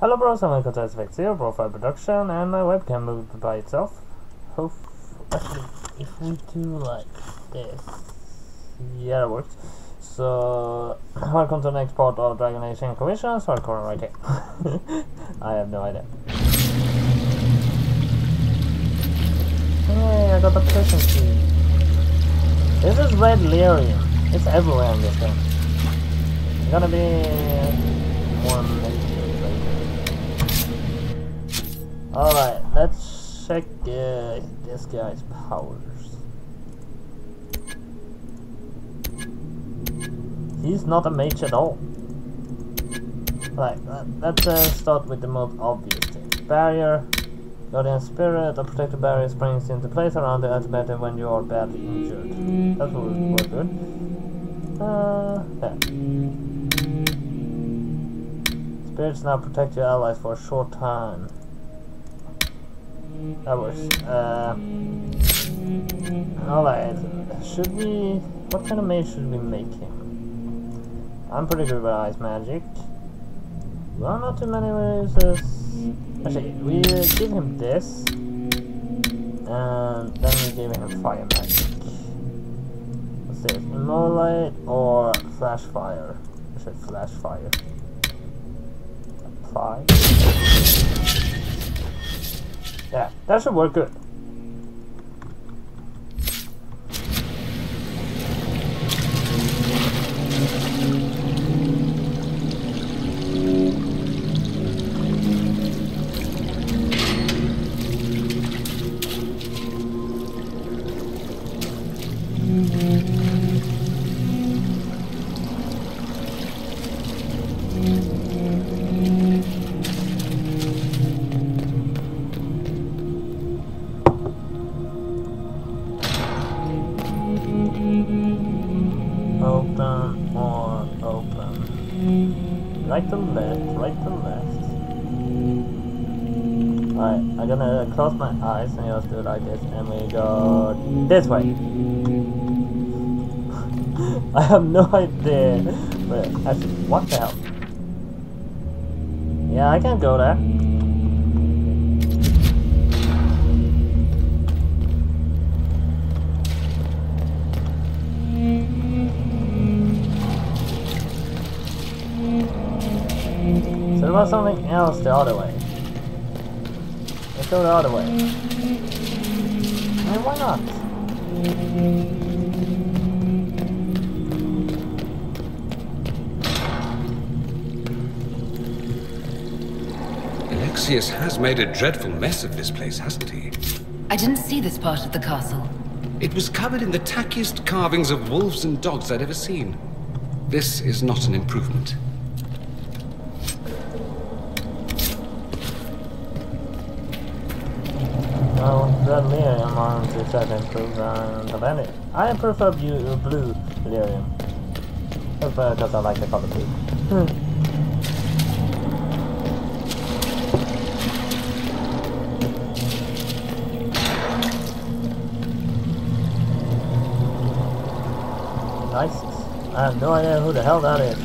Hello bros, I'm Michael Effect 0, BroFive production, and my webcam moved by itself. Actually, if we do like this, yeah, it works. So, welcome to the next part of Dragon Age Inquisition, so I'm recording right here. I have no idea. Hey, I got the prison key. This is red lyrium. It's everywhere in this game. It's gonna be one later. Alright, let's check this guy's powers. He's not a mage at all. Right, let's start with the most obvious thing. Barrier, Guardian Spirit, a protective barrier springs into place around the ultimate when you are badly injured. That will work good. There. Spirits now protect your allies for a short time. That works. Alright. What kind of mage should we make him? I'm pretty good with ice magic. Well, not too many uses. Actually, we give him this. And then we give him fire magic. What's this? Immolate or flash fire? I said flash fire. Apply. Yeah, that should work good. Open or open. Right to left, right to left. Alright, I'm gonna close my eyes and just do it like this, and we go this way. I have no idea. But actually, what the hell? Yeah, I can go there. So there was something else the other way. Let's go the other way. And why not? Alexius has made a dreadful mess of this place, hasn't he? I didn't see this part of the castle. It was covered in the tackiest carvings of wolves and dogs I'd ever seen. This is not an improvement. Well, the lyrium on to try to improve the bandit. I prefer blue lyrium. Because I like the color blue. Nice. I have no idea who the hell that is.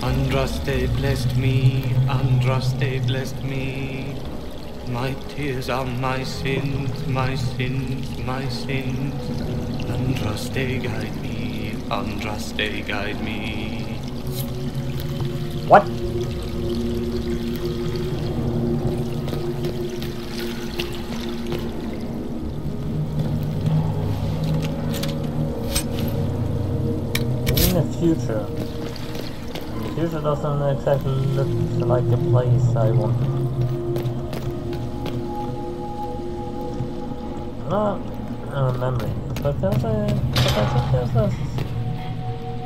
Andraste blessed me, Andraste blessed me. My tears are my sins, my sins, my sins. Andraste guide me, Andraste guide me. What? In the future. The future doesn't exactly look like the place I want. Not remembering, but I think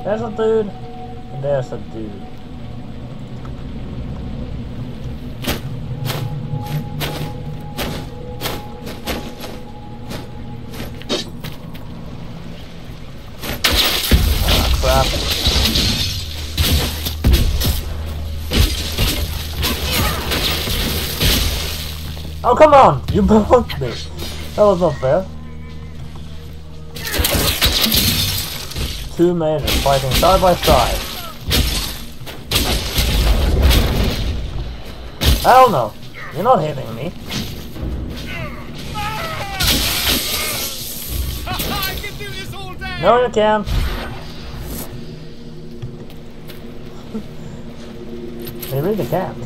there's a dude, and there's a dude. Ah, crap. Oh, come on! You broke me! That was not fair. Two mages fighting side by side. Hell no! You're not hitting me. I can do this all day! No, you can't. You really can't.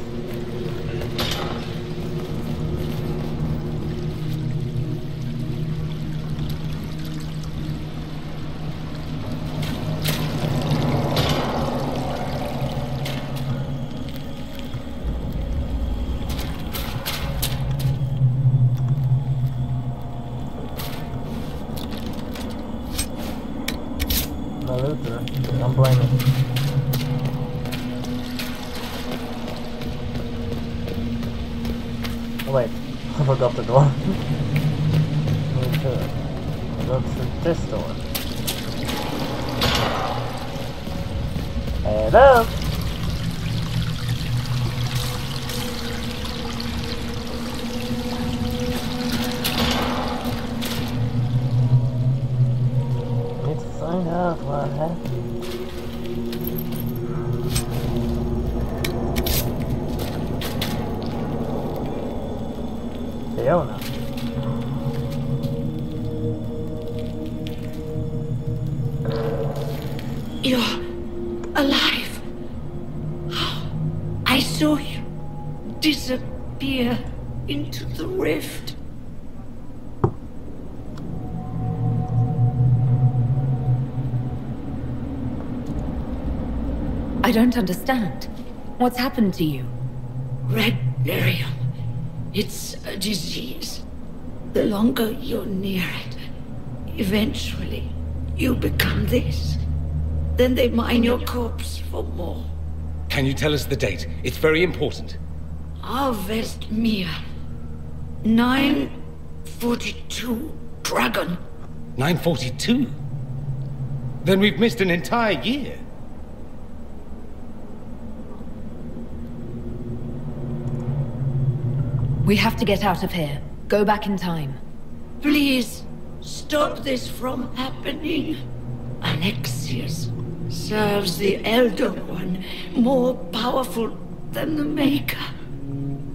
Luther. I'm blaming. Oh wait, I forgot the door. Need to go through this door. Hello? Need to find out what happened. Fiona. You're alive. I saw you disappear into the rift. I don't understand. What's happened to you? Red lyrium. It's a disease. The longer you're near it, eventually you become this. Then they mine your corpse for more. Can you tell us the date? It's very important. Harvest Mia. 942 Dragon. 942? Then we've missed an entire year. We have to get out of here. Go back in time. Please, stop this from happening. Alexius serves the Elder One, more powerful than the Maker.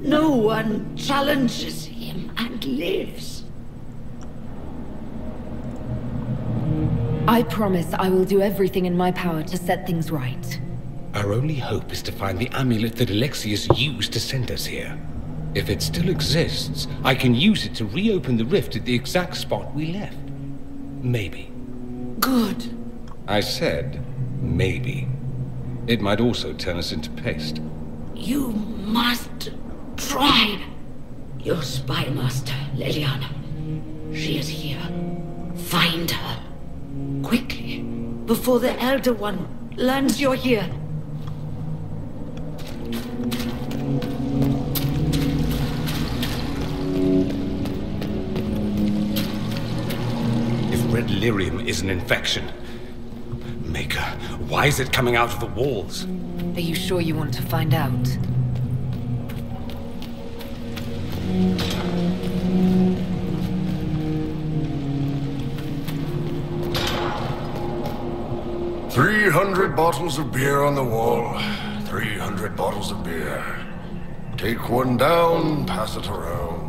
No one challenges him and lives. I promise I will do everything in my power to set things right. Our only hope is to find the amulet that Alexius used to send us here. If it still exists, I can use it to reopen the rift at the exact spot we left. Maybe. Good. I said, maybe. It might also turn us into paste. You must try. Your spy master, Leliana. She is here. Find her. Quickly, before the Elder One learns you're here. Red lyrium is an infection. Maker, why is it coming out of the walls? Are you sure you want to find out? "300 bottles of beer on the wall. 300 bottles of beer. Take one down, pass it around.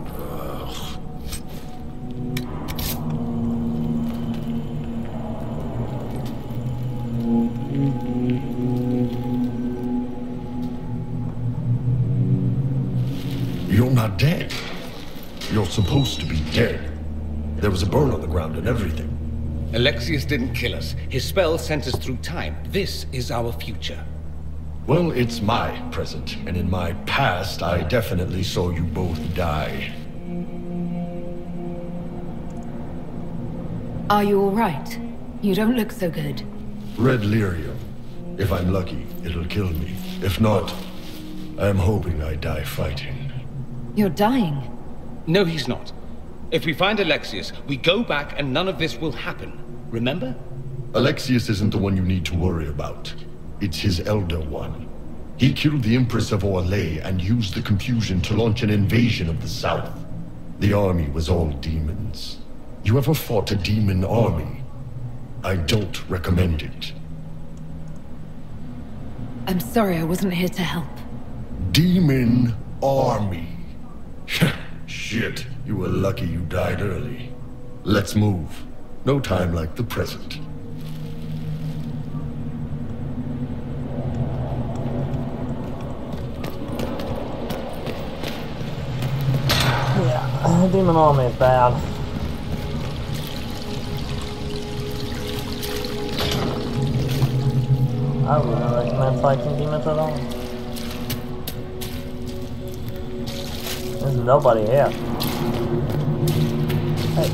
You're not dead. You're supposed to be dead. There was a burn on the ground and everything. Alexius didn't kill us. His spell sent us through time. This is our future. Well, it's my present, and in my past, I definitely saw you both die. Are you all right? You don't look so good. Red lyrium. If I'm lucky, it'll kill me. If not, I'm hoping I die fighting. You're dying. No, he's not. If we find Alexius, we go back and none of this will happen. Remember? Alexius isn't the one you need to worry about. It's his Elder One. He killed the Empress of Orlais and used the confusion to launch an invasion of the South. The army was all demons. You ever fought a demon army? I don't recommend it. I'm sorry I wasn't here to help. Demon army. Shit, you were lucky you died early. Let's move. No time like the present. Yeah, Demon Army is bad. I wouldn't recommend fighting demons at all. There's nobody here. Hey.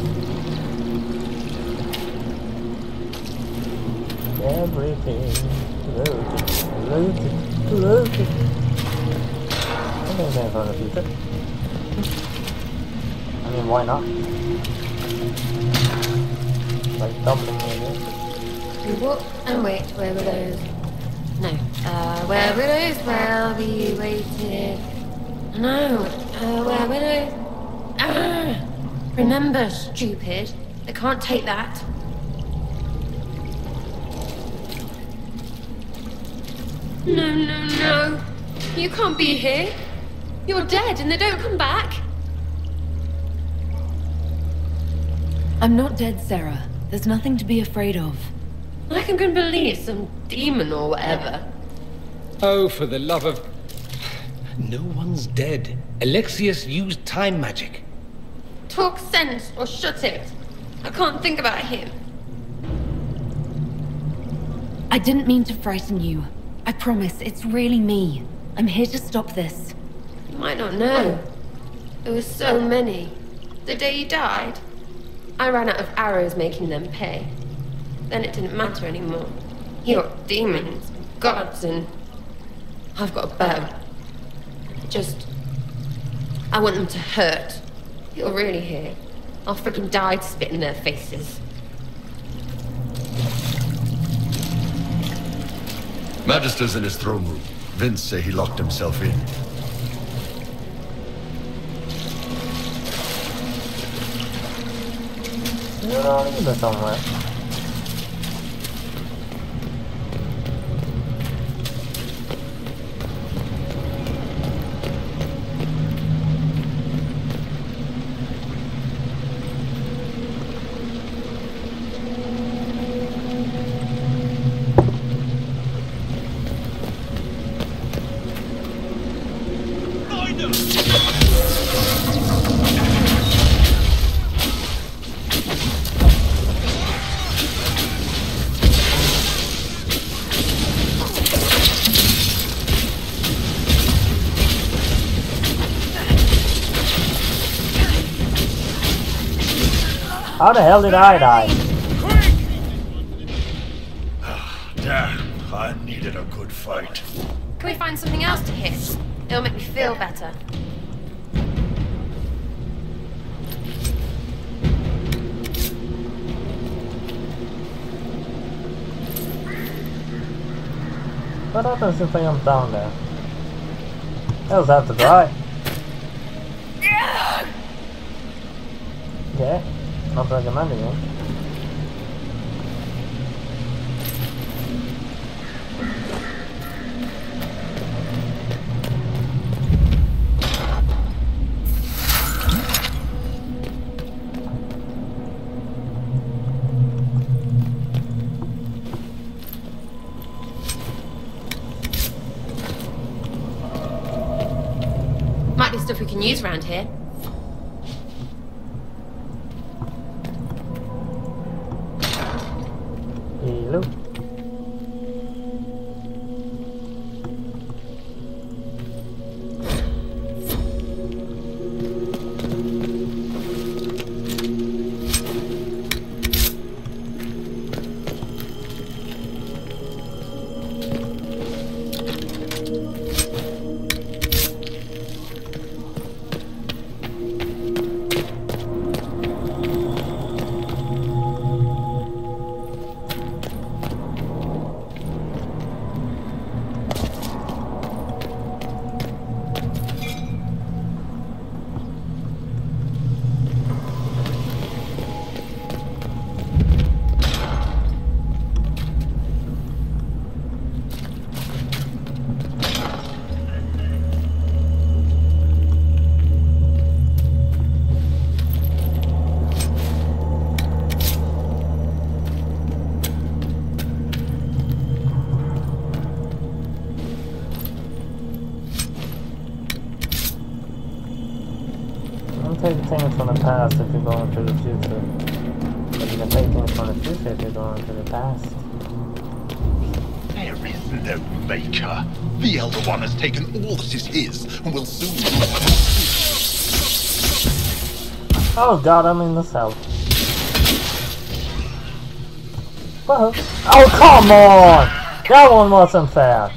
Everything. Looted. Something's from the future. I mean, why not? Like doubling it. What? And wait, where were those? No. Where were those while we waited? No. Where were those? Remember, stupid. I can't take that. No. You can't be here. You're dead and they don't come back. I'm not dead, Sarah. There's nothing to be afraid of. Like I'm gonna believe some demon or whatever. Oh, for the love of... No one's dead. Alexius used time magic. Talk sense or shut it. I can't think about him. I didn't mean to frighten you. I promise, it's really me. I'm here to stop this. You might not know. There were so many. The day you died, I ran out of arrows making them pay. Then it didn't matter anymore. You got demons, gods, and I've got a bow. I want them to hurt. You're really here. I'll freaking die to spit in their faces. Magister's in his throne room. Vince say he locked himself in. You're not either somewhere. How the hell did I die? Damn, I needed a good fight. Can we find something else to hit? It'll make me feel better. What happens if I jump down there? Else I have to die. Okay, not recommending it. Might be stuff we can use around here. Hello. take things from the past if you're going to the future. But you can take things from the future if you're going to the past. There is no maker. The Elder One has taken all that is his and will soon be... Oh god, I'm in the cell. Whoa. Oh, come on! That one wasn't fair.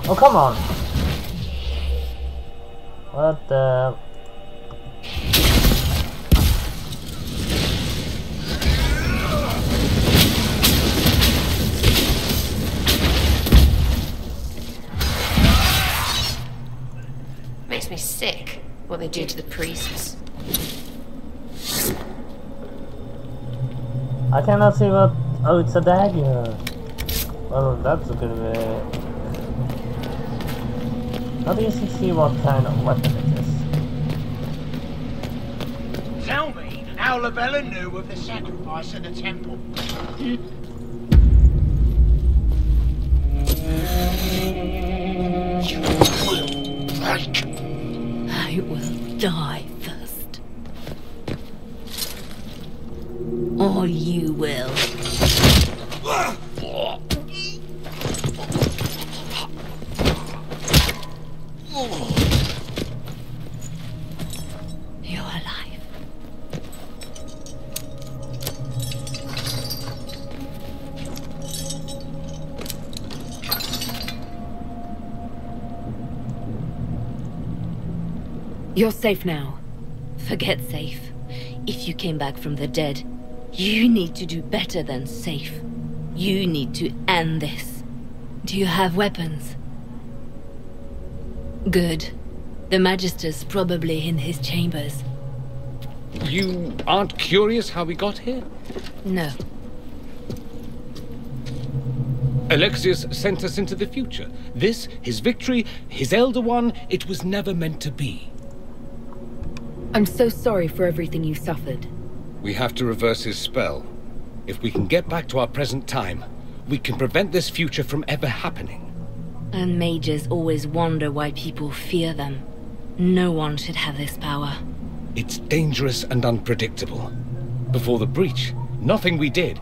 Oh, come on. What the... Makes me sick, what they do to the priests. I cannot see what... Oh, it's a dagger. Well, that's a good way. Not easy to see what kind of weapon it is. Tell me how Labella knew of the sacrifice at the temple. You will break. I will die first. Or you will. You're alive. You're safe now. Forget safe. If you came back from the dead, you need to do better than safe. You need to end this. Do you have weapons? Good. The Magister's probably in his chambers. You aren't curious how we got here? No. Alexius sent us into the future. This, his victory, his Elder One, it was never meant to be. I'm so sorry for everything you suffered. We have to reverse his spell. If we can get back to our present time, we can prevent this future from ever happening. And mages always wonder why people fear them. No one should have this power. It's dangerous and unpredictable. Before the breach, nothing we did.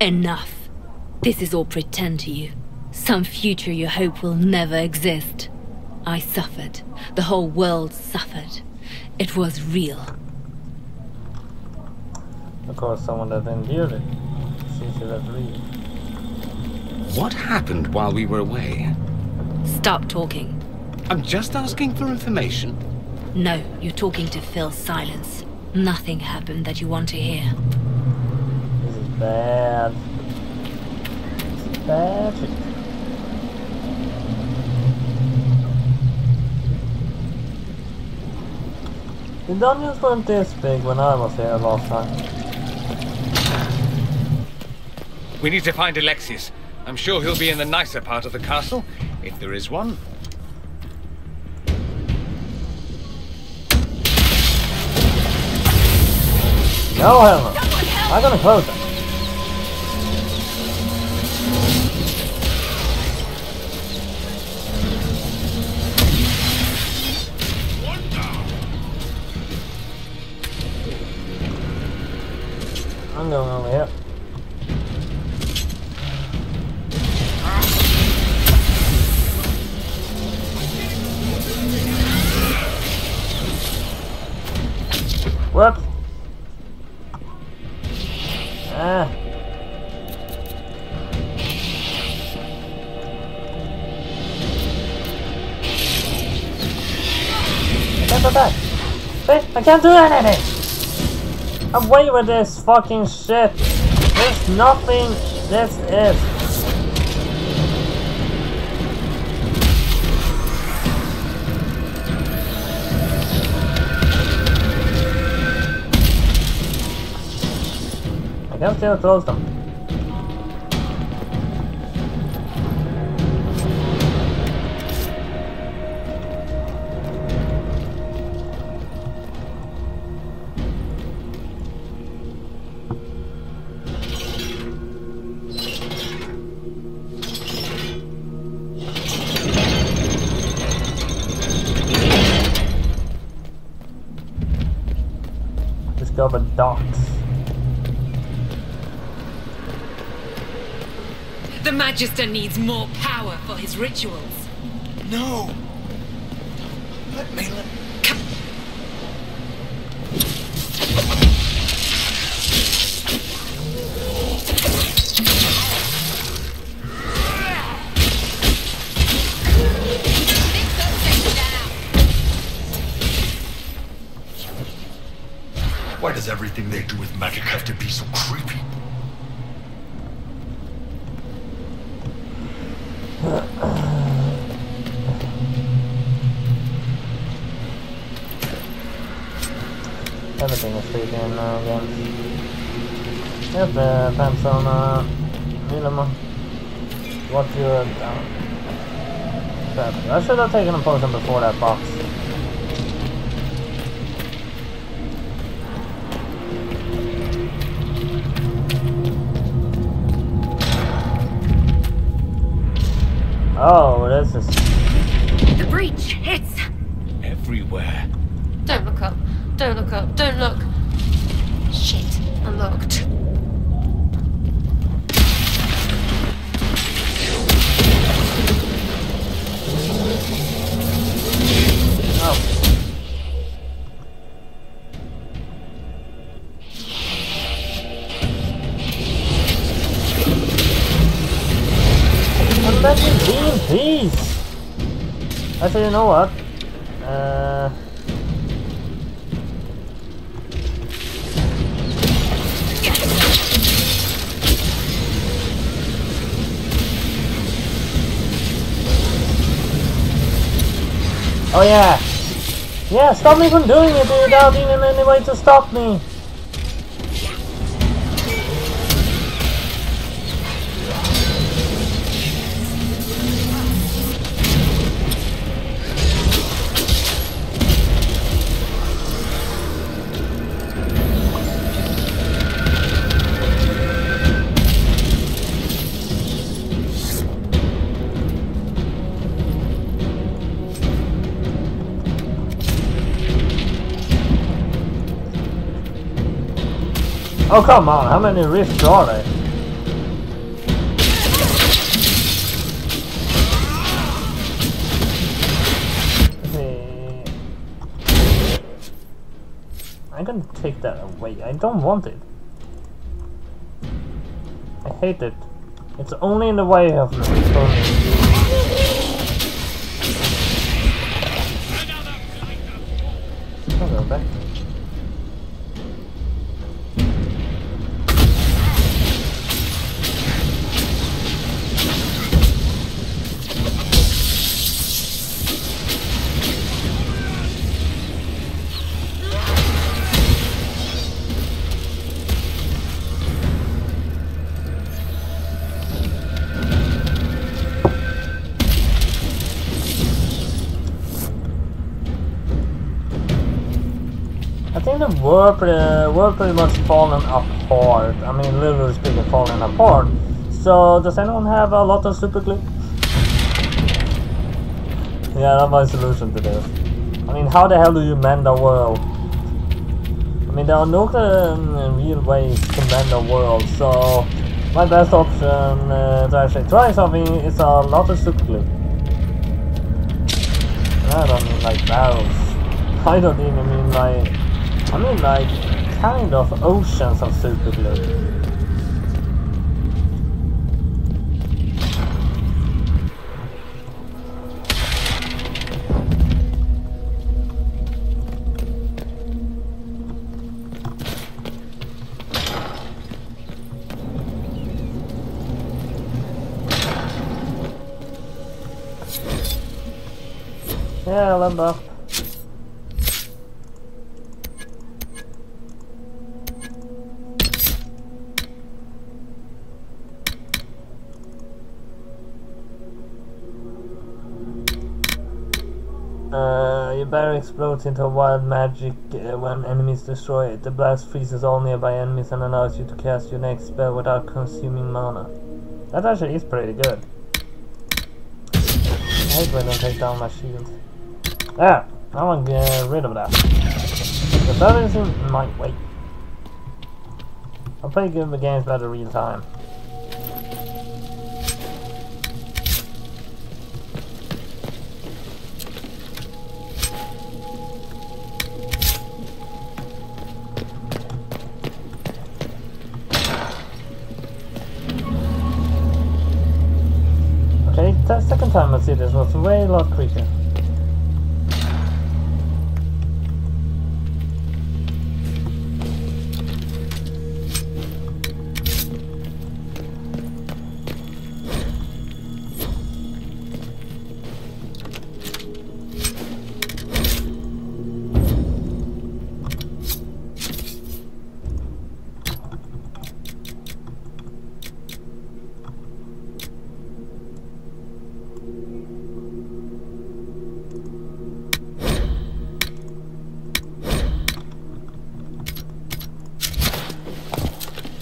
Enough. This is all pretend to you. Some future you hope will never exist. I suffered. The whole world suffered. It was real. Of course, someone that endured it. She should have read. What happened while we were away? Stop talking. I'm just asking for information. No, you're talking to fill silence. Nothing happened that you want to hear. This is bad. This is bad shit. The dungeons weren't this big when I was here last time. We need to find Alexius. I'm sure he'll be in the nicer part of the castle, if there is one. No, Helmer! I'm gonna close it. I'm going over here. Whoops. Ah. I can't attack. See? I can't do anything. Away with this fucking shit. There's nothing this is. I can still close them. discover docks. The Magister needs more power for his rituals. No! Let me. Why does everything they do with magic have to be so creepy? Everything is creepy now again. Here's the Persona Minima. What you're down. I should have taken a potion before that box. Oh, this is... The breach hits! Everywhere. Don't look up. Don't look up. Don't look. Shit. Unlocked. Oh. And let me be in peace! Actually, you know what? Oh yeah! Yeah, stop me from doing it without even any way to stop me! Oh come on, how many rifts are there? Okay. I'm gonna take that away. I don't want it. I hate it. It's only in the way of me. I'll go back. I think the world pretty much fallen apart. I mean, literally speaking, fallen apart. So, does anyone have a lot of super glue? Yeah, that's my solution to this. I mean, how the hell do you mend a world? I mean, there are no real ways to mend a world, so my best option to actually try something is a lot of super glue. I don't mean like barrels. I don't even mean like... I mean like kind of oceans of super glue. Yeah, limb up. Your barrel explodes into wild magic when enemies destroy it. The blast freezes all nearby enemies and allows you to cast your next spell without consuming mana. That actually is pretty good. I hate when I take down my shield. Yeah, I want to get rid of that. The that is in my way. I'll play good games better real time. Okay, the second time I see this was way a lot quicker.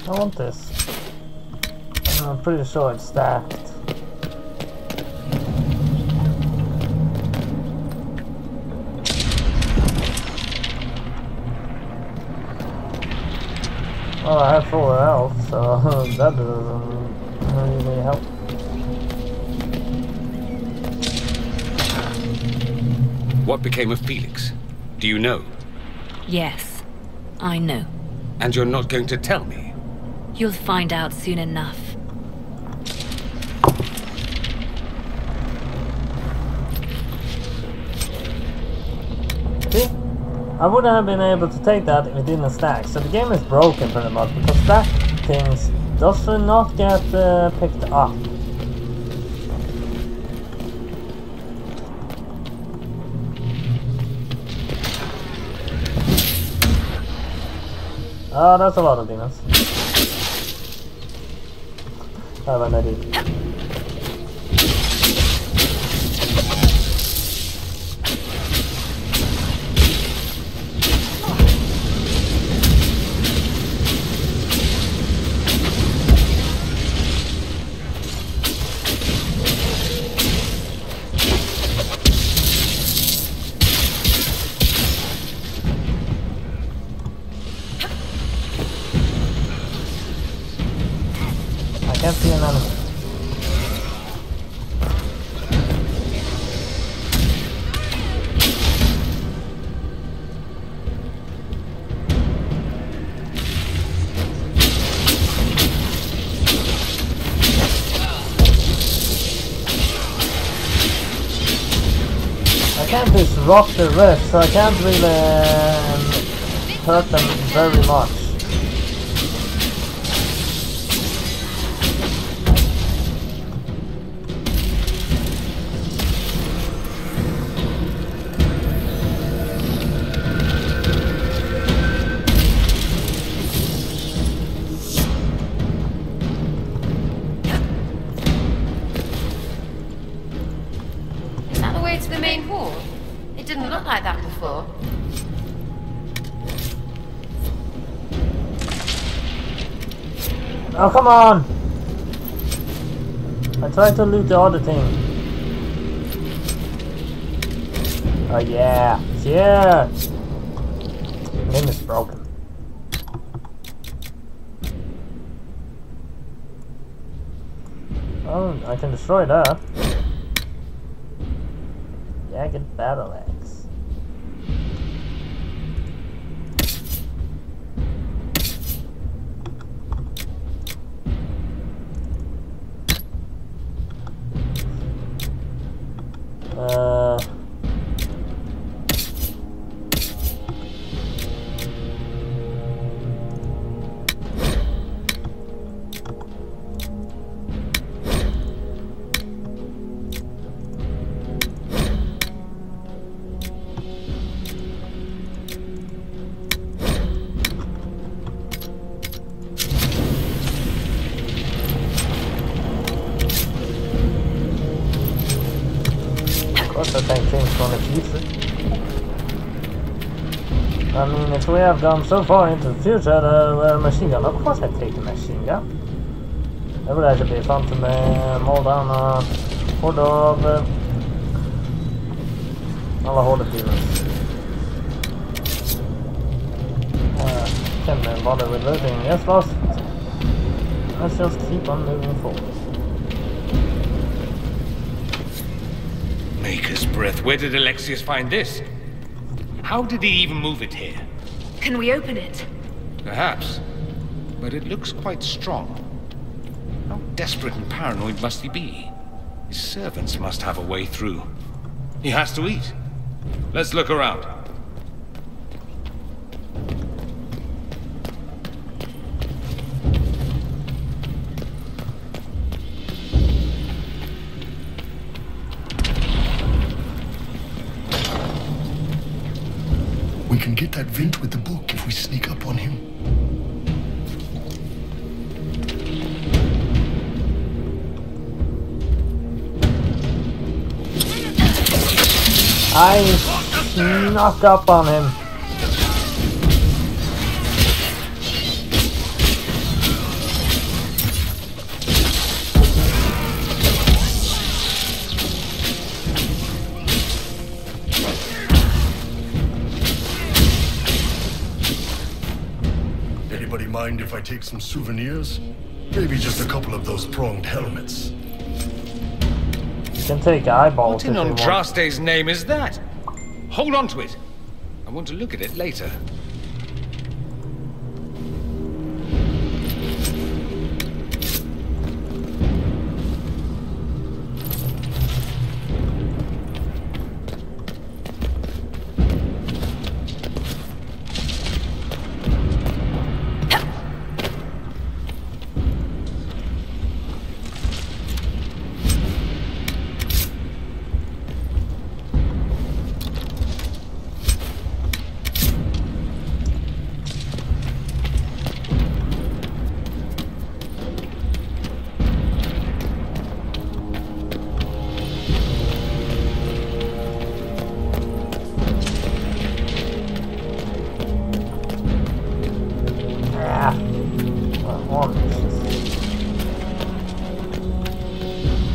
I want this. I'm pretty sure it's stacked. Oh, I have 4 health, so that doesn't really help. What became of Felix? Do you know? Yes, I know. And you're not going to tell me? You'll find out soon enough. See? I wouldn't have been able to take that if it didn't stack. So the game is broken pretty much because stack things does not get picked up. Oh, that's a lot of demons. I have an idea. I can't see an enemy. I can't disrupt the rift, so I can't really hurt them very much. Is that the way to the main hall? It didn't look like that before. Oh, come on! I tried to loot the other thing. Oh yeah, yeah! Game is broken. Oh, I can destroy that. Jagged battle axe. Of course I take things from the future. I mean, if we have gone so far into the future, the machine gun, of course I take the machine gun. That would actually be fun to mold down a horde of alla horde demons. can't bother with looting. Yes, lost. Let's just keep on moving forward. Maker's breath, where did Alexius find this? How did he even move it here? Can we open it? Perhaps, but it looks quite strong. How desperate and paranoid must he be? His servants must have a way through. He has to eat. Let's look around. We can get that vent with the book if we sneak up on him. I snuck up on him. Anybody mind if I take some souvenirs? Maybe just a couple of those pronged helmets. You can take eyeballs What in if you want. Andraste's name is that? Hold on to it. I want to look at it later.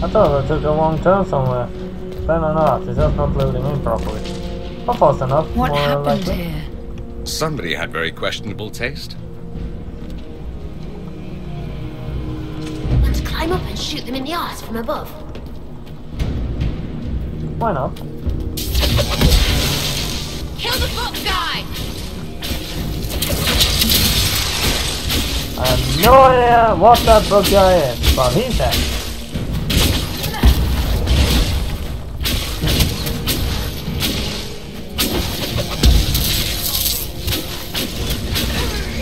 I thought I took a wrong turn somewhere. Apparently not, it's just not loading in properly. Not fast enough, What more happened likely. here? Somebody had very questionable taste. Want to climb up and shoot them in the eyes from above? Why not? Kill the book guy! I have no idea what that book guy is, but he's dead.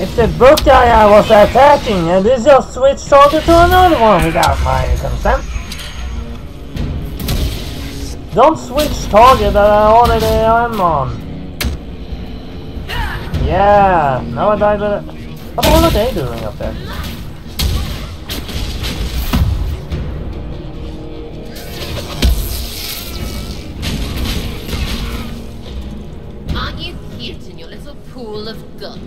It's the book guy I was attacking, and this just switched target to another one without my consent. Don't switch target that I already am on. Yeah, now I died with it. What the hell are they doing up there? Aren't you cute in your little pool of guts?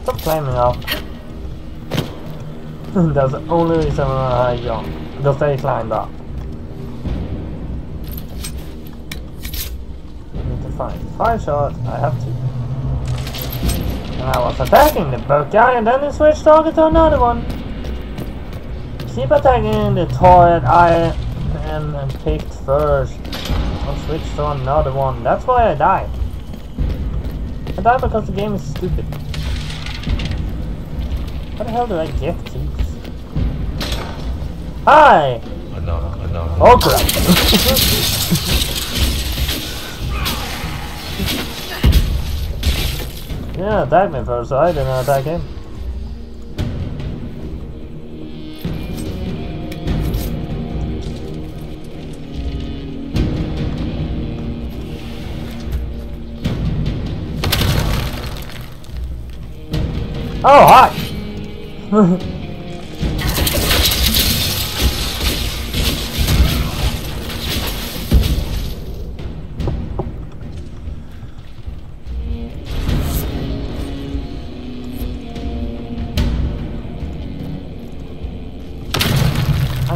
Stop climbing up. That's the only reason I jumped. Because they climbed up. I need to find 5 shots. I have to. And I was attacking the book guy and then he switched target to another one. Keep attacking the target I am picked first. Don't switch to another one. That's why I died. I died because the game is stupid. How the hell do I get keys? Hi! Oh crap! Yeah, attack me first, so I didn't attack him. Oh, hi! I'm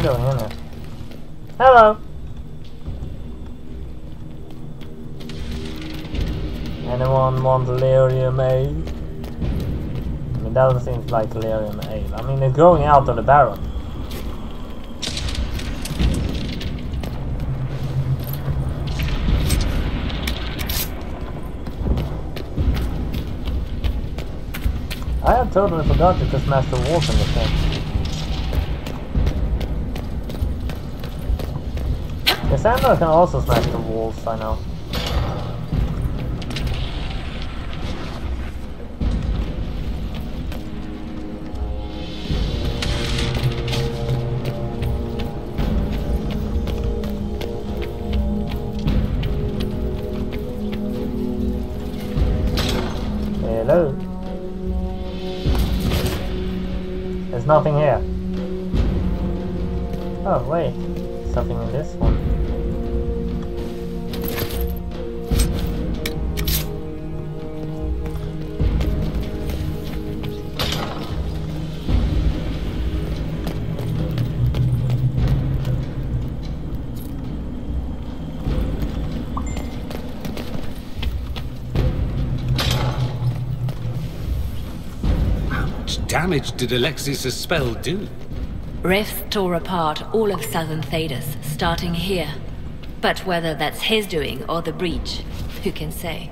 going in there. Anyone want lyrium ale? I mean, that seems like lyrium ale. I mean, it's growing out of the barrel. I had totally forgot you could smash the walls in this game. Cassandra can also smash the walls, I know. Hello? There's nothing here. Oh, wait. Something in this one. Damage did Alexius' spell do? Rifts tore apart all of southern Thedas, starting here. But whether that's his doing or the breach, who can say?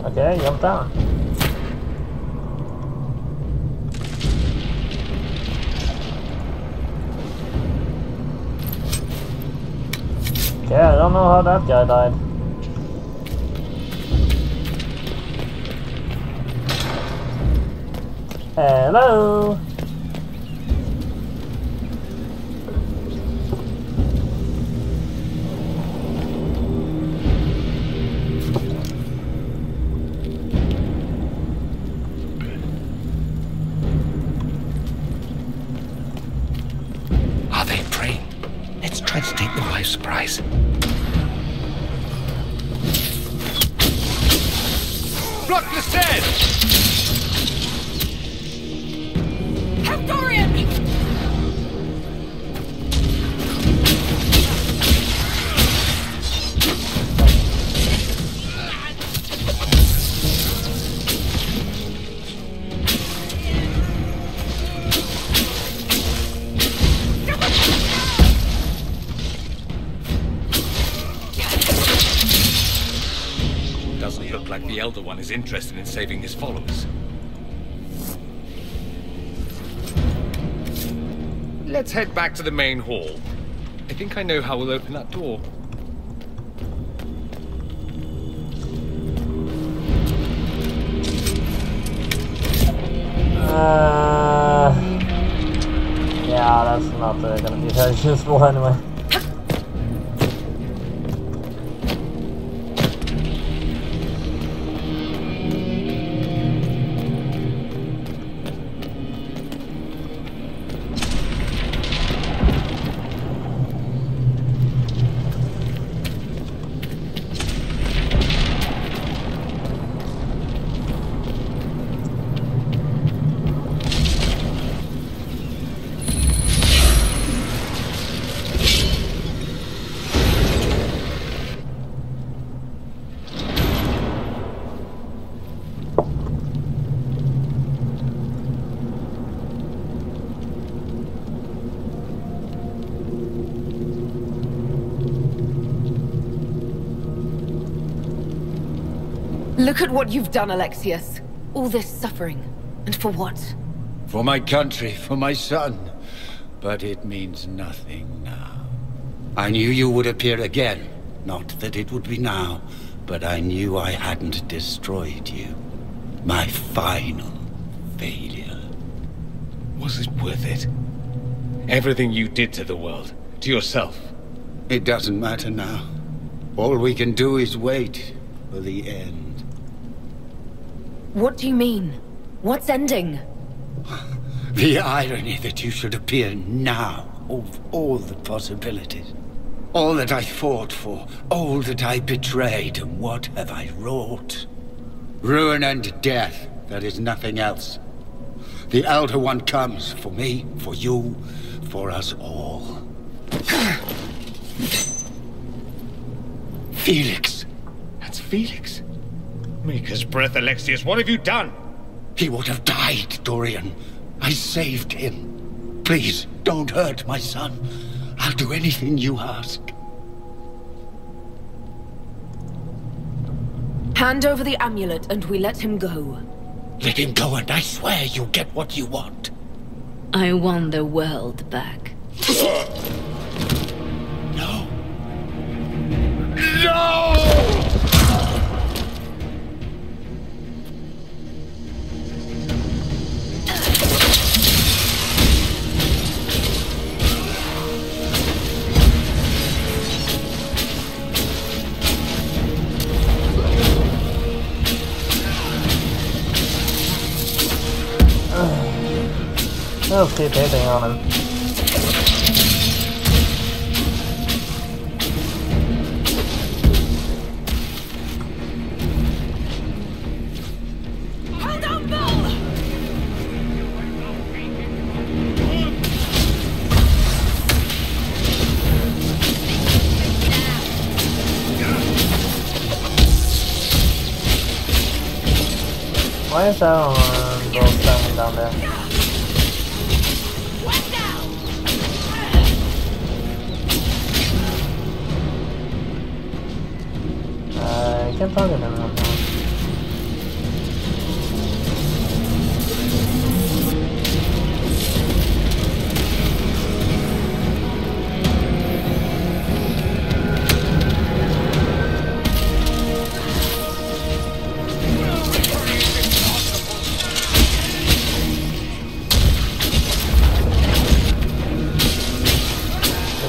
Okay, jump down. Yeah, I don't know how that guy died. Hello? Are they praying? Let's try to take them by surprise. Block the stairs! Dorian! Doesn't look like the Elder One is interested in saving his followers. Let's head back to the main hall. I think I know how we'll open that door. Yeah, that's not gonna be very useful anyway. Look at what you've done, Alexius. All this suffering. And for what? For my country, for my son. But it means nothing now. I knew you would appear again. Not that it would be now, but I knew I hadn't destroyed you. My final failure. Was it worth it? Everything you did to the world, to yourself. It doesn't matter now. All we can do is wait for the end. What do you mean? What's ending? The irony that you should appear now, of all the possibilities. All that I fought for, all that I betrayed, and what have I wrought? Ruin and death, There is nothing else. The Elder One comes for me, for you, for us all. Felix. That's Felix. Maker's breath, Alexius. What have you done? He would have died, Dorian. I saved him. Please, don't hurt my son. I'll do anything you ask. Hand over the amulet and we let him go. Let him go and I swear you'll get what you want. I want the world back. No. No! I'll keep hitting on him. Hold on, Bill! Why is that one Bill standing down there? I can't target him right now.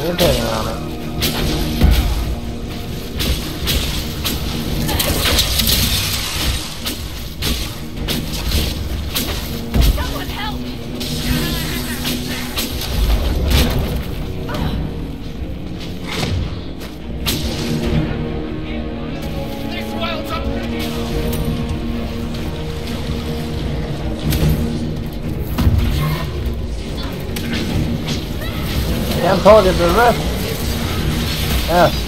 You're hitting on him. Can't target the rest. Yes.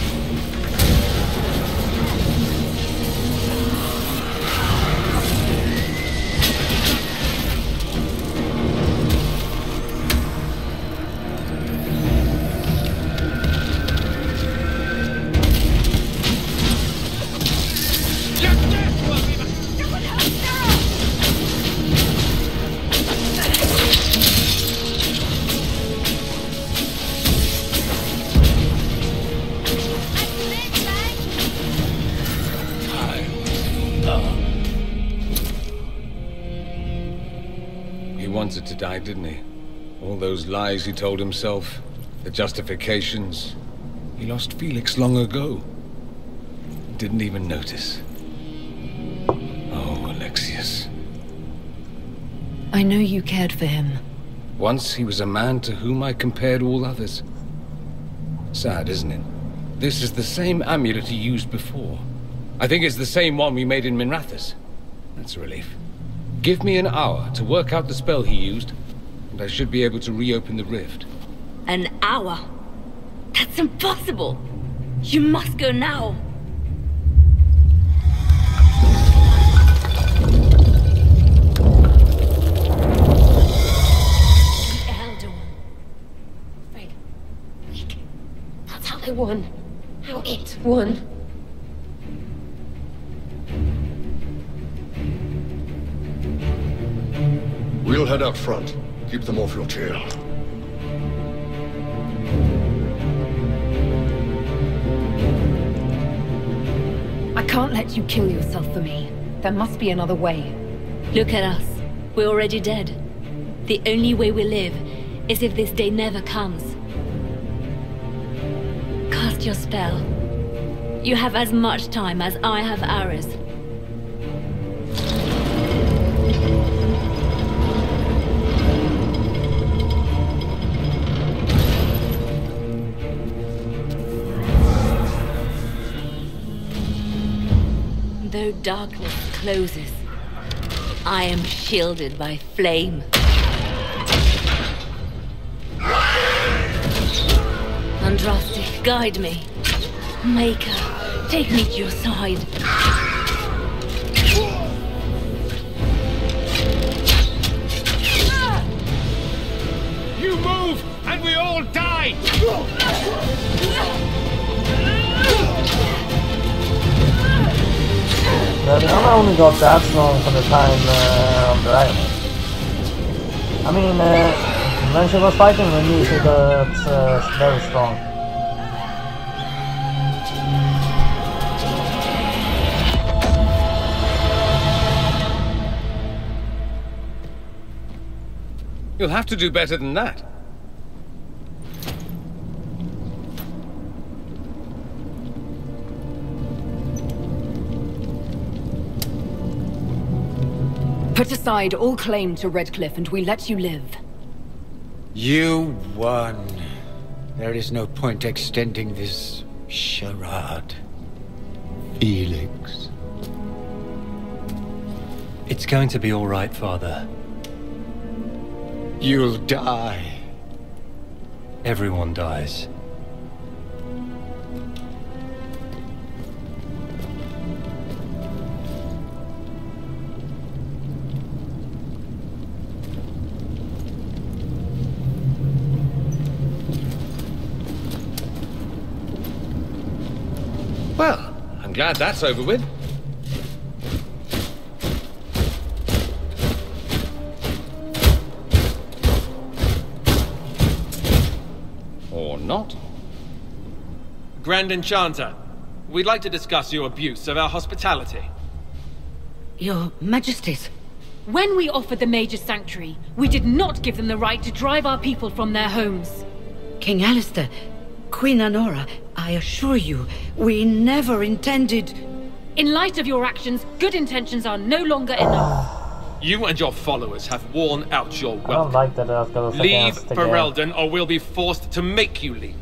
He wanted to die, didn't he? All those lies he told himself, the justifications. He lost Felix long ago. Didn't even notice. Oh, Alexius. I know you cared for him. Once he was a man to whom I compared all others. Sad, isn't it? This is the same amulet he used before. I think it's the same one we made in Minrathous. That's a relief. Give me an hour to work out the spell he used, and I should be able to reopen the rift. An hour? That's impossible! You must go now! The Elder One. Right. Weak. That's how they won. How it won. We'll head out front. Keep them off your tail. I can't let you kill yourself for me. There must be another way. Look at us. We're already dead. The only way we live is if this day never comes. Cast your spell. You have as much time as I have hours. Though darkness closes, I am shielded by flame. Andraste, guide me. Maker, take me to your side. You move, and we all die! I only got that strong for the time of the island. I mean, when she was fighting with me, she got very strong. You'll have to do better than that. Put aside all claim to Redcliffe and we let you live. You won. There is no point extending this charade. Felix. It's going to be all right, Father. You'll die. Everyone dies. Well, I'm glad that's over with. Or not. Grand Enchanter, we'd like to discuss your abuse of our hospitality. Your Majesties. When we offered the Mage's Sanctuary, we did not give them the right to drive our people from their homes. King Alistair, Queen Anora, I assure you, we never intended... In light of your actions, good intentions are no longer enough. You and your followers have worn out your welcome. I don't like that I was gonna Leave Ferelden, or we'll be forced to make you leave.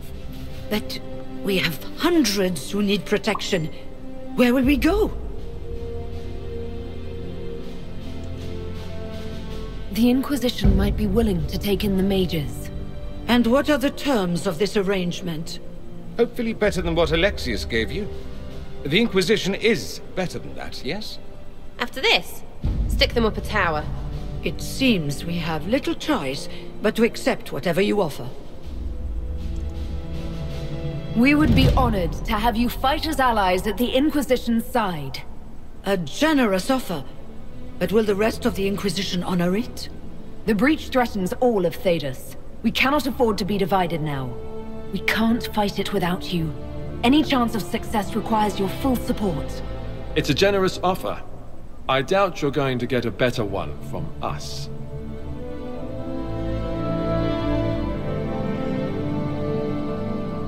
But we have hundreds who need protection. Where will we go? The Inquisition might be willing to take in the mages. And what are the terms of this arrangement? Hopefully better than what Alexius gave you. The Inquisition is better than that, yes? After this, stick them up a tower. It seems we have little choice but to accept whatever you offer. We would be honored to have you fight as allies at the Inquisition's side. A generous offer. But will the rest of the Inquisition honor it? The breach threatens all of Thedas. We cannot afford to be divided now. We can't fight it without you. Any chance of success requires your full support. It's a generous offer. I doubt you're going to get a better one from us.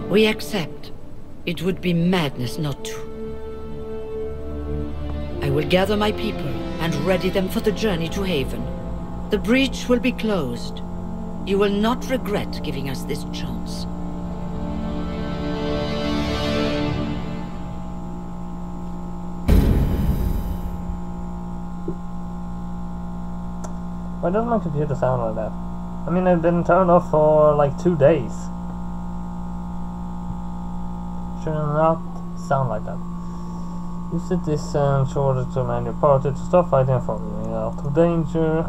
We accept. It would be madness not to. I will gather my people and ready them for the journey to Haven. The breach will be closed. You will not regret giving us this chance. Why does my computer sound like that? I mean, it's been turned off for like 2 days. Should not sound like that. Use it this shorter to man your party to stop fighting from out of danger.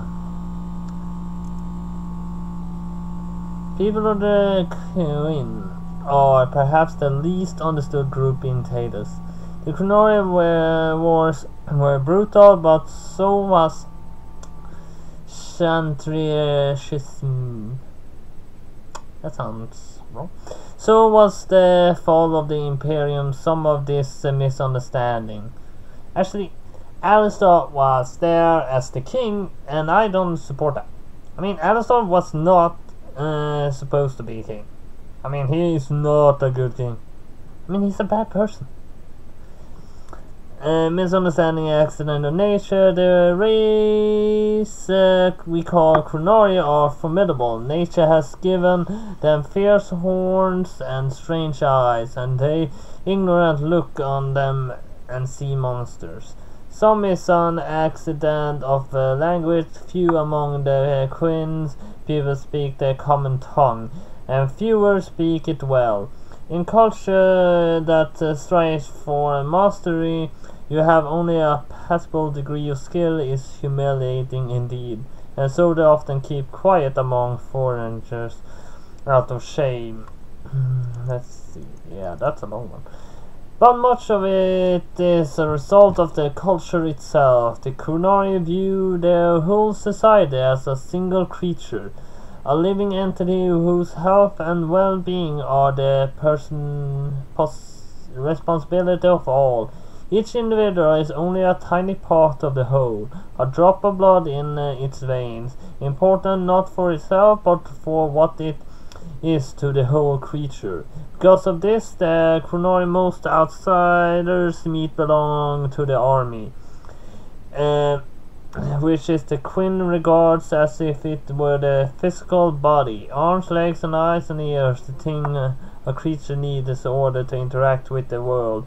People of the Queen are perhaps the least understood group in Thedas. The Crenorian wars were brutal, but so was Chantrianism. That sounds wrong. So was the fall of the Imperium some of this misunderstanding. Actually, Alistair was there as the king, and I don't support that. I mean, Alistair was not supposed to be king. I mean, he is not a good king. I mean, he's a bad person. Misunderstanding, accident of nature. The race we call Crenori are formidable. Nature has given them fierce horns and strange eyes, and they ignorant look on them and see monsters. Some is an accident of language. Few among the Queen's people speak their common tongue, and fewer speak it well. In culture that strives for mastery, you have only a passable degree of skill is humiliating indeed, and so they often keep quiet among foreigners out of shame. Let's see. Yeah, that's a long one. But much of it is a result of the culture itself. The Qunari view their whole society as a single creature, a living entity whose health and well-being are the responsibility of all. Each individual is only a tiny part of the whole, a drop of blood in its veins, important not for itself but for what it is to the whole creature. Because of this, the Qunari most outsiders meet belong to the army, which is the Queen regards as if it were the physical body, arms, legs, and eyes and ears, the thing a creature needs in order to interact with the world.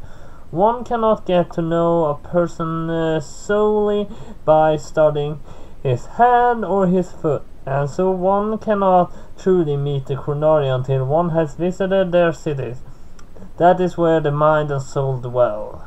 One cannot get to know a person solely by studying his hand or his foot, and so one cannot truly meet the Qunari until one has visited their cities. That is where the mind and soul dwell.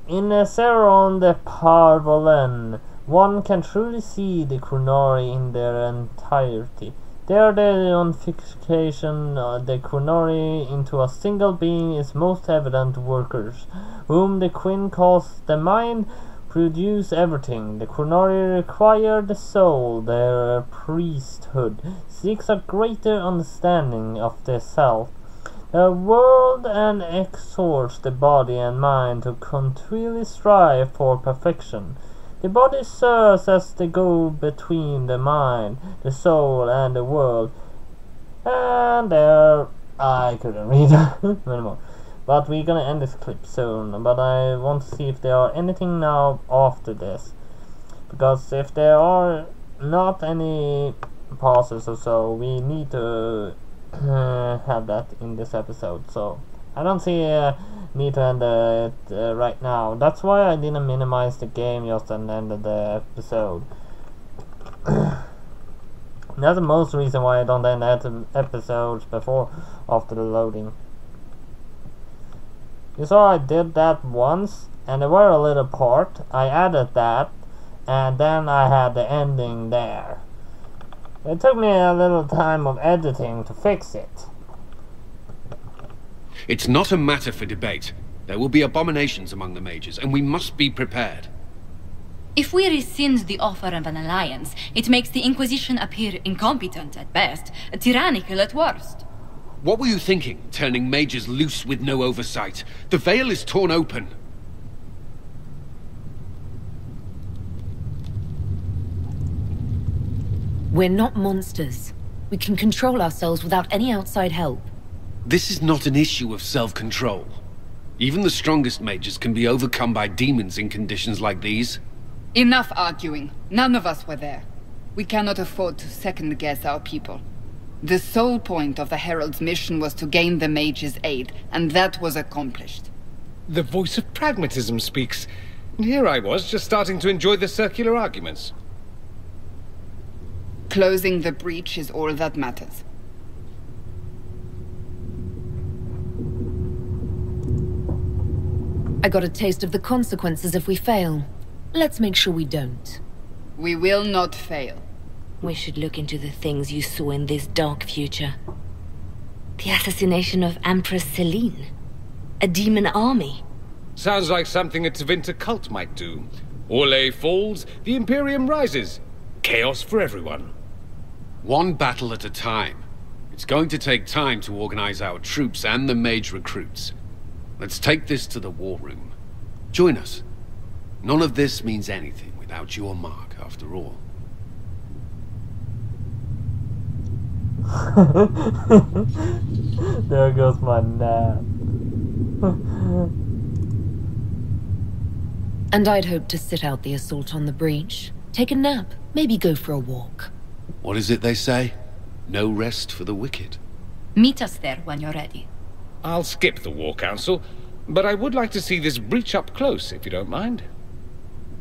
In Seron the Parvolen, one can truly see the Qunari in their entirety. There the unification of the Qunari into a single being is most evident. Workers, whom the Queen calls the mind, produce everything. The Qunari require the soul. Their priesthood seeks a greater understanding of the self, the world, and exhorts the body and mind to continually strive for perfection. The body serves as the go-between the mind, the soul, and the world. And there, I couldn't read anymore. But we're gonna end this clip soon. But I want to see if there are anything now after this, because if there are not any pauses or so, we need to have that in this episode. So I don't see need to end it right now. That's why I didn't minimize the game just and ended the episode. That's the most reason why I don't end episodes before after the loading. You saw I did that once, and there were a little part. I added that, and then I had the ending there. It took me a little time of editing to fix it. It's not a matter for debate. There will be abominations among the mages, and we must be prepared. If we rescind the offer of an alliance, it makes the Inquisition appear incompetent at best, tyrannical at worst. What were you thinking, turning mages loose with no oversight? The veil is torn open. We're not monsters. We can control ourselves without any outside help. This is not an issue of self-control. Even the strongest mages can be overcome by demons in conditions like these. Enough arguing. None of us were there. We cannot afford to second-guess our people. The sole point of the Herald's mission was to gain the mage's aid, and that was accomplished. The voice of pragmatism speaks. Here I was, just starting to enjoy the circular arguments. Closing the breach is all that matters. I got a taste of the consequences if we fail. Let's make sure we don't. We will not fail. We should look into the things you saw in this dark future. The assassination of Empress Celine. A demon army. Sounds like something a Tevinter cult might do. Orlais falls, the Imperium rises. Chaos for everyone. One battle at a time. It's going to take time to organize our troops and the mage recruits. Let's take this to the war room. Join us. None of this means anything without your mark, after all. There goes my nap. And I'd hoped to sit out the assault on the breach. Take a nap, maybe go for a walk. What is it they say? No rest for the wicked. Meet us there when you're ready. I'll skip the War Council. But I would like to see this breach up close, if you don't mind.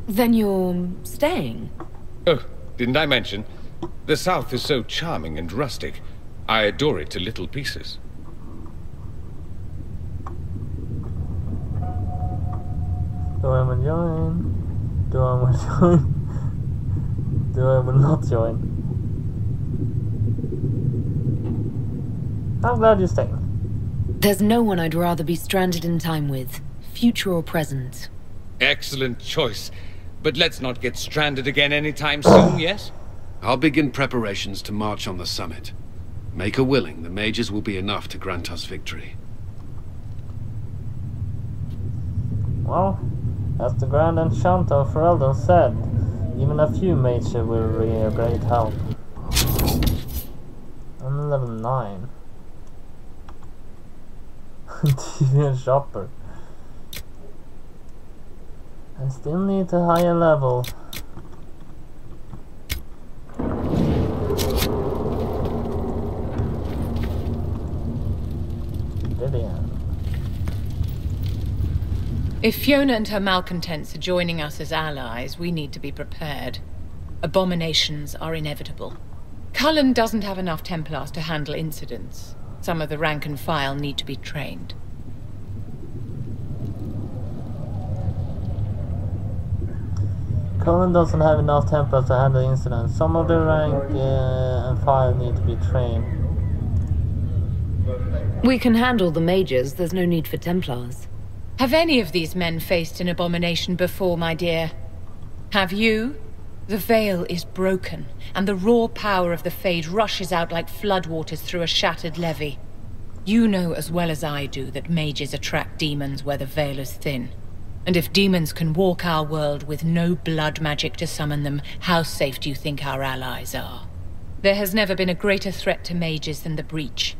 Then you're staying? Oh, didn't I mention? The South is so charming and rustic. I adore it to little pieces. Do I will join? Do I will join? Do I will not join? I'm glad you're staying. There's no one I'd rather be stranded in time with, future or present. Excellent choice. But let's not get stranded again anytime soon, yes? I'll begin preparations to march on the summit. Make her willing, the mages will be enough to grant us victory. Well, as the Grand Enchanter of Ferelden said, even a few mages will be a great help. I'm level 9. TV shopper. I still need a higher level. Vivian. If Fiona and her malcontents are joining us as allies, we need to be prepared. Abominations are inevitable. Cullen doesn't have enough Templars to handle incidents. Some of the rank and file need to be trained. Cullen doesn't have enough Templars to handle incidents. Some of the rank and file need to be trained. We can handle the mages, there's no need for Templars. Have any of these men faced an abomination before, my dear? Have you? The veil is broken, and the raw power of the Fade rushes out like floodwaters through a shattered levee. You know as well as I do that mages attract demons where the veil is thin. And if demons can walk our world with no blood magic to summon them, how safe do you think our allies are? There has never been a greater threat to mages than the breach.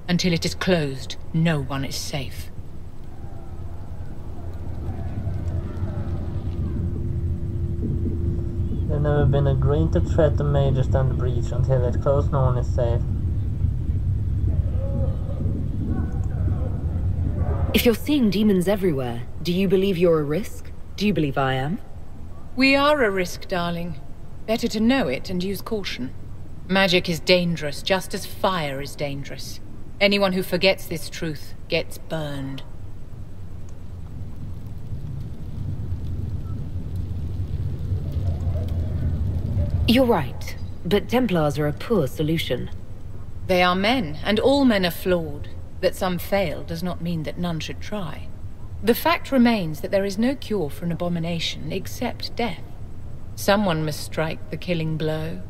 Until it is closed, no one is safe. There's never been a greater threat to mages than the breach. Until it's closed, no one is safe. If you're seeing demons everywhere, do you believe you're a risk? Do you believe I am? We are a risk, darling. Better to know it and use caution. Magic is dangerous, just as fire is dangerous. Anyone who forgets this truth gets burned. You're right, but Templars are a poor solution. They are men, and all men are flawed. That some fail does not mean that none should try. The fact remains that there is no cure for an abomination except death. Someone must strike the killing blow.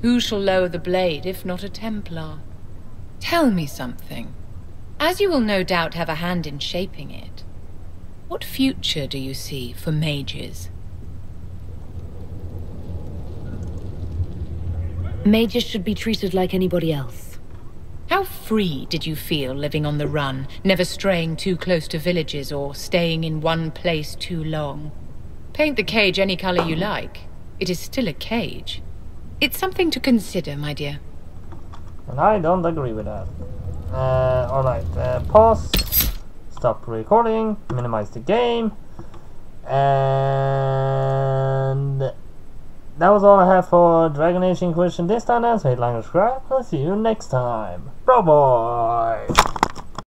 Who shall lower the blade if not a Templar? Tell me something. As you will no doubt have a hand in shaping it, what future do you see for mages? Mages should be treated like anybody else. How free did you feel living on the run, never straying too close to villages or staying in one place too long? Paint the cage any color you like. It is still a cage. It's something to consider, my dear. And I don't agree with that. Alright, pause. Stop recording. Minimize the game. And that was all I have for Dragon Age Inquisition this time. So hit like and subscribe. I'll see you next time. BroFive!